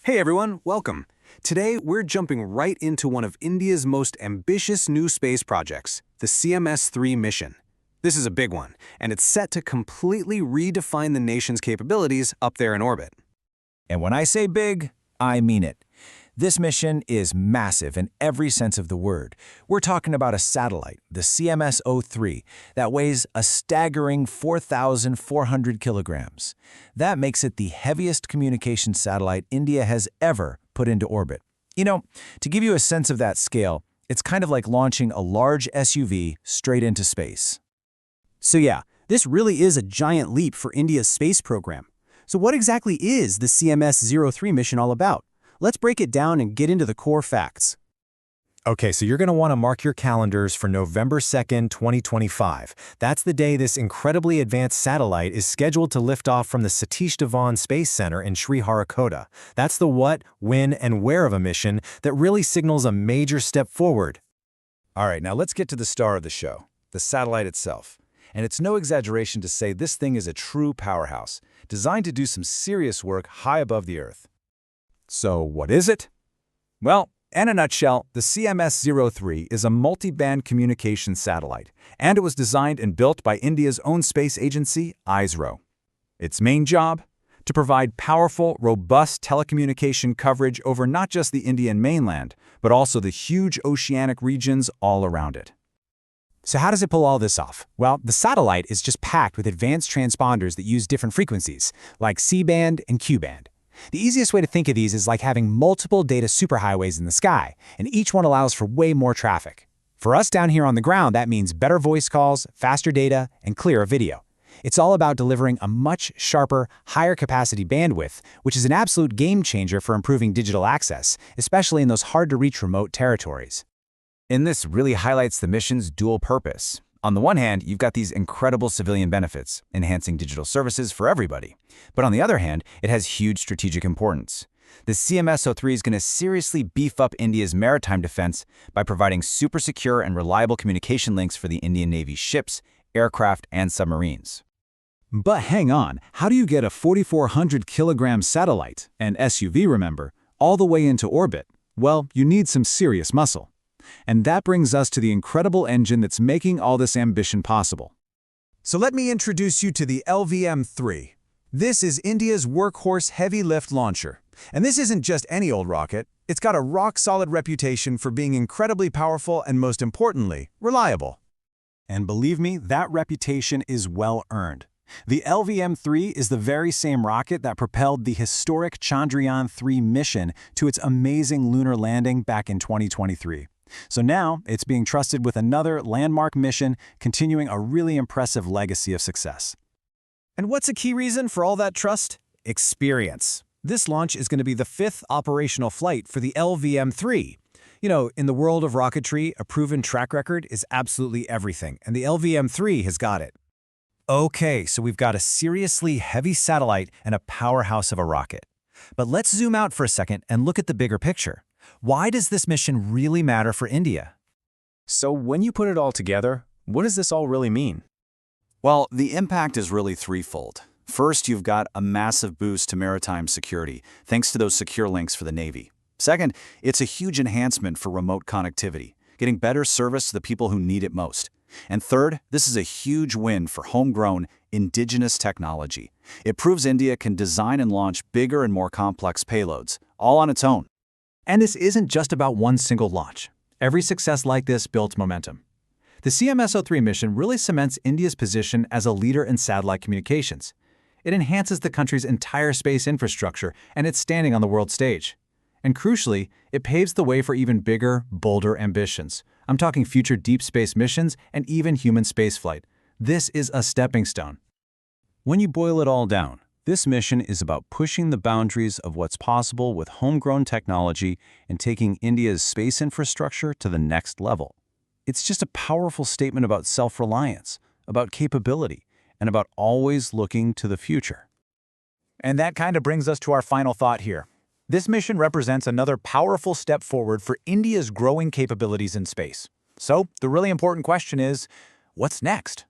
Hey everyone, welcome. Today we're jumping right into one of India's most ambitious new space projects, the CMS-03 mission. This is a big one, and it's set to completely redefine the nation's capabilities up there in orbit. And when I say big, I mean it. This mission is massive in every sense of the word. We're talking about a satellite, the CMS-03, that weighs a staggering 4,400 kilograms. That makes it the heaviest communication satellite India has ever put into orbit. You know, to give you a sense of that scale, it's kind of like launching a large SUV straight into space. So yeah, this really is a giant leap for India's space program. So what exactly is the CMS-03 mission all about? Let's break it down and get into the core facts. Okay, so you're going to want to mark your calendars for November 2nd, 2025. That's the day this incredibly advanced satellite is scheduled to lift off from the Satish Dhawan Space Centre in Sriharikota. That's the what, when, and where of a mission that really signals a major step forward. All right, now let's get to the star of the show, the satellite itself. And it's no exaggeration to say this thing is a true powerhouse, designed to do some serious work high above the Earth. So what is it? Well, in a nutshell, the CMS-03 is a multi-band communication satellite, and it was designed and built by India's own space agency, ISRO. Its main job? To provide powerful, robust telecommunication coverage over not just the Indian mainland, but also the huge oceanic regions all around it. So how does it pull all this off? Well, the satellite is just packed with advanced transponders that use different frequencies, like C-band and Q-band. The easiest way to think of these is like having multiple data superhighways in the sky, and each one allows for way more traffic. For us down here on the ground, that means better voice calls, faster data, and clearer video. It's all about delivering a much sharper, higher capacity bandwidth, which is an absolute game changer for improving digital access, especially in those hard-to-reach remote territories. And this really highlights the mission's dual purpose. On the one hand, you've got these incredible civilian benefits, enhancing digital services for everybody. But on the other hand, it has huge strategic importance. The CMS-03 is going to seriously beef up India's maritime defense by providing super secure and reliable communication links for the Indian Navy's ships, aircraft, and submarines. But hang on, how do you get a 4,400 kilogram satellite, an SUV remember, all the way into orbit? Well, you need some serious muscle. And that brings us to the incredible engine that's making all this ambition possible. So let me introduce you to the LVM-3. This is India's workhorse heavy lift launcher. And this isn't just any old rocket. It's got a rock-solid reputation for being incredibly powerful and, most importantly, reliable. And believe me, that reputation is well-earned. The LVM-3 is the very same rocket that propelled the historic Chandrayaan-3 mission to its amazing lunar landing back in 2023. So now, it's being trusted with another landmark mission, continuing a really impressive legacy of success. And what's a key reason for all that trust? Experience. This launch is going to be the 5th operational flight for the LVM-3. You know, in the world of rocketry, a proven track record is absolutely everything, and the LVM-3 has got it. Okay, so we've got a seriously heavy satellite and a powerhouse of a rocket. But let's zoom out for a second and look at the bigger picture. Why does this mission really matter for India? So when you put it all together, what does this all really mean? Well, the impact is really threefold. First, you've got a massive boost to maritime security, thanks to those secure links for the Navy. Second, it's a huge enhancement for remote connectivity, getting better service to the people who need it most. And third, this is a huge win for homegrown, indigenous technology. It proves India can design and launch bigger and more complex payloads, all on its own. And this isn't just about one single launch. Every success like this builds momentum. The CMS-03 mission really cements India's position as a leader in satellite communications. It enhances the country's entire space infrastructure and its standing on the world stage. And crucially, it paves the way for even bigger, bolder ambitions. I'm talking future deep space missions and even human spaceflight. This is a stepping stone. When you boil it all down, this mission is about pushing the boundaries of what's possible with homegrown technology and taking India's space infrastructure to the next level. It's just a powerful statement about self-reliance, about capability, and about always looking to the future. And that kind of brings us to our final thought here. This mission represents another powerful step forward for India's growing capabilities in space. So, the really important question is, what's next?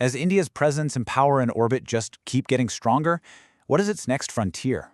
As India's presence and power in orbit just keep getting stronger, what is its next frontier?